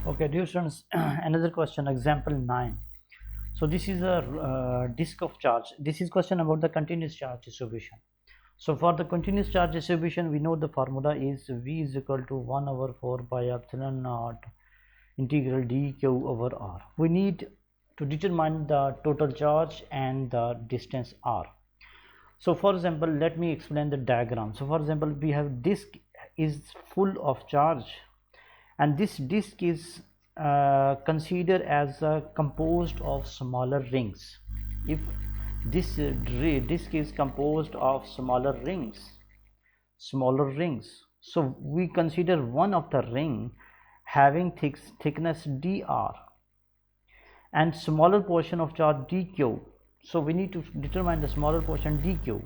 Okay, dear students, another question, example 9. So this is a disk of charge. This is question about the continuous charge distribution. So for the continuous charge distribution, we know the formula is V is equal to 1 over 4 pi epsilon naught integral dq over r. We need to determine the total charge and the distance r. So for example, let me explain the diagram. So for example, we have disk is full of charge, and this disk is considered as composed of smaller rings. If this disk is composed of smaller rings, so we consider one of the ring having thickness dr and smaller portion of charge dq. So we need to determine the smaller portion dq.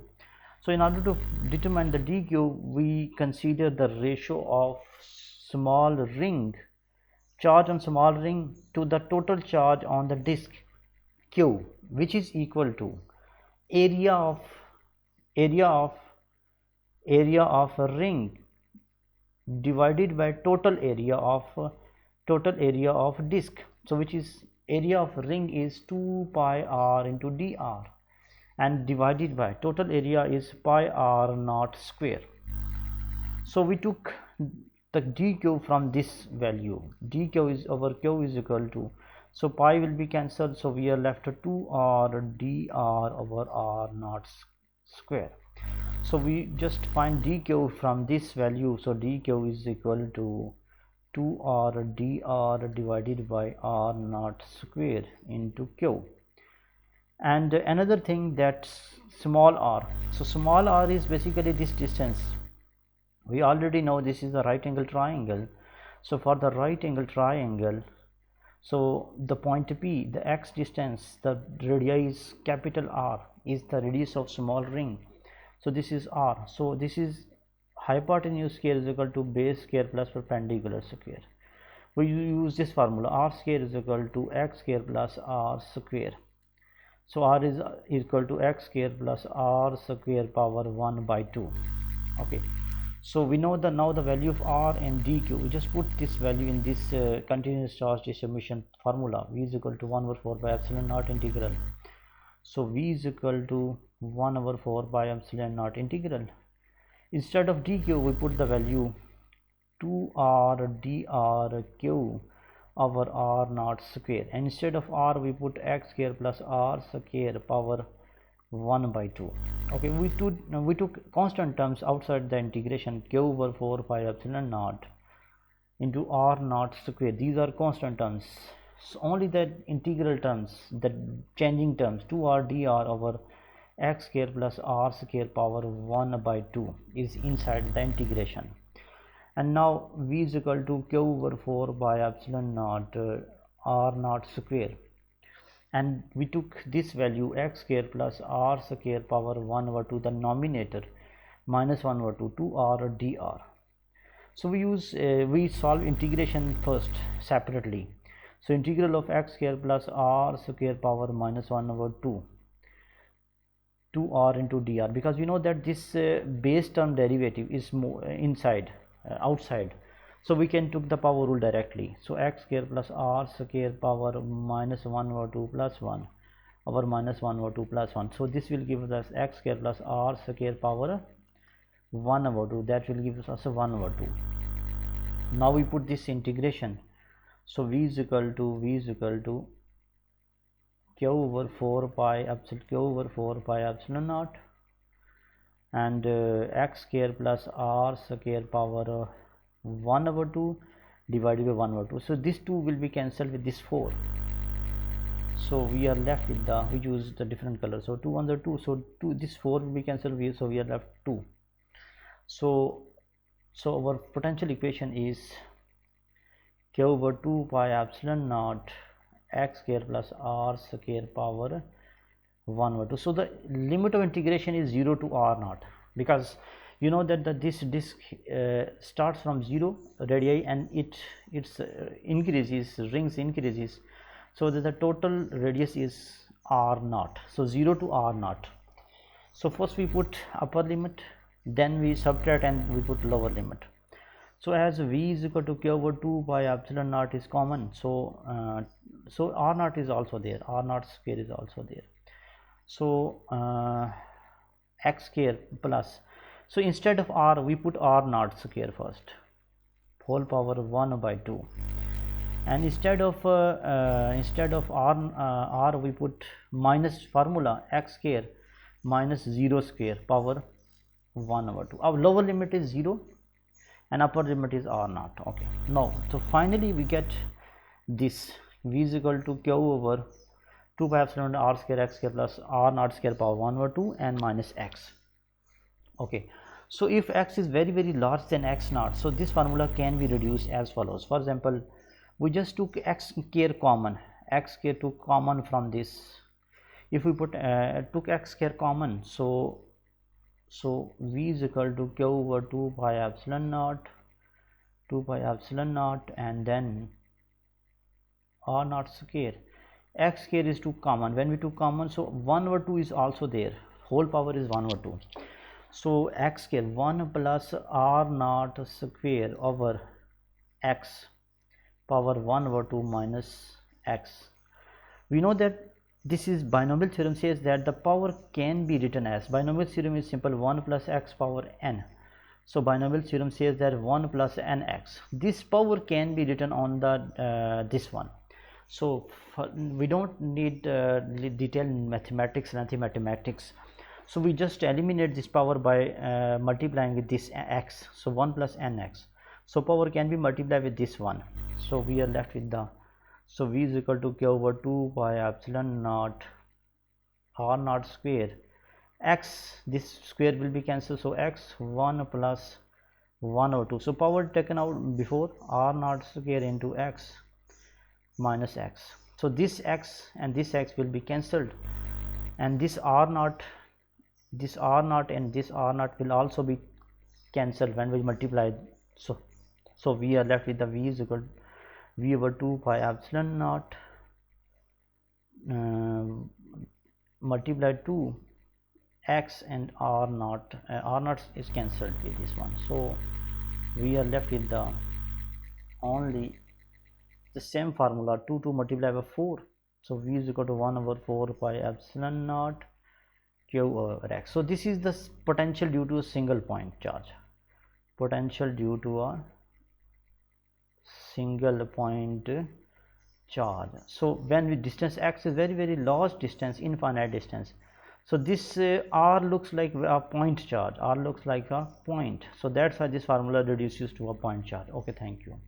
So in order to determine the dq, we consider the ratio of small ring charge on small ring to the total charge on the disk q, which is equal to area of a ring divided by total area of disk. So which is area of ring is 2 pi r into dr, and divided by total area is pi r naught square. So we took the dq from this value. Dq is over q is equal to, so pi will be cancelled, so we are left to 2r dr over r naught square. So we just find dq from this value. So dq is equal to 2r dr divided by r naught square into q. And another thing, that small r. So small r is basically this distance. We already know this is a right angle triangle. So for the right angle triangle, so the point P, the x distance, the radius capital R is the radius of small ring. So this is r. So this is hypotenuse square is equal to base square plus perpendicular square. We use this formula, r square is equal to x square plus r square. So r is equal to x square plus r square power 1 by 2. Okay. So we know now the value of r and dq. We just put this value in this continuous charge distribution formula. V is equal to 1 over 4 by epsilon naught integral. So V is equal to 1 over 4 by epsilon naught integral. Instead of dq, we put the value 2r drq over r naught square, and instead of r we put x square plus r square power 1 by 2. Okay, we took constant terms outside the integration, q over 4 pi epsilon naught into r naught square. These are constant terms. So only the integral terms, the changing terms, 2r dr over x square plus r square power 1 by 2 is inside the integration. And now v is equal to q over 4 by epsilon naught r naught square, and we took this value x square plus r square power 1 over 2, the numerator, minus 1 over 2, 2r dr. So we solve integration first separately. So integral of x square plus r square power minus 1 over 2, 2r into dr, because we know that this base term derivative is more outside, so we can took the power rule directly. So x square plus r square power minus 1 over 2 plus 1 over minus 1 over 2 plus 1. So this will give us x square plus r square power 1 over 2, that will give us 1 over 2. Now we put this integration. So v is equal to q over 4 pi epsilon naught and x square plus r square power 1 over 2 divided by 1 over 2. So this 2 will be cancelled with this 4. So we are left with we use the different color. So 2 under 2. So this 4 will be cancelled. So we are left 2. So our potential equation is q over 2 pi epsilon naught x square plus r square power 1 over 2. So the limit of integration is 0 to r naught, because you know that this disk starts from 0 radii and its rings increases, so that the total radius is r naught. So 0 to r naught. So first we put upper limit, then we subtract and we put lower limit. So as V is equal to Q over 2 pi epsilon naught is common, so so R naught is also there, R naught square is also there. So x square plus, so instead of R we put R naught square first, whole power 1 by 2, and instead of R we put minus formula x square minus 0 square power 1 over 2. Our lower limit is 0 and upper limit is R naught. Okay, now so finally we get this V is equal to Q over 2 pi epsilon R square x square plus R naught square power 1 over 2 and minus x. Okay, so if x is very large than x naught, so this formula can be reduced as follows. For example, we just took x square common, x square took common from this. If we put took x square common, so V is equal to Q over 2 pi epsilon naught and then R naught square. X square is took common. When we took common, so 1 over 2 is also there, whole power is 1 over 2. So x square 1 plus R naught square over x power 1 over 2 minus x. We know that this is binomial theorem says that the power can be written as, binomial theorem is simple, 1 plus x power n. So binomial theorem says that 1 plus nx, this power can be written on the this one. So we don't need detailed mathematics and anti-mathematics, so we just eliminate this power by multiplying with this x, so 1 plus nx, so power can be multiplied with this one, so we are left with the, so V is equal to Q over 2 pi epsilon naught R naught square, x, this square will be cancelled, so x 1 plus 1 over 2, so power taken out before, R naught square into x minus x, so this x and this x will be cancelled, and this R naught and this R naught will also be cancelled when we multiply. So we are left with the V is equal to V over 2 pi epsilon naught multiplied to x and R naught is cancelled with this one, so we are left with the only the same formula, 2 multiplied by 4, so V is equal to 1 over 4 pi epsilon naught Q over x. So this is the potential due to a single point charge, potential due to a single point charge. So when we distance x is very large distance, infinite distance, so this R looks like a point charge, R looks like a point, so that's why this formula reduces to a point charge. Okay, thank you.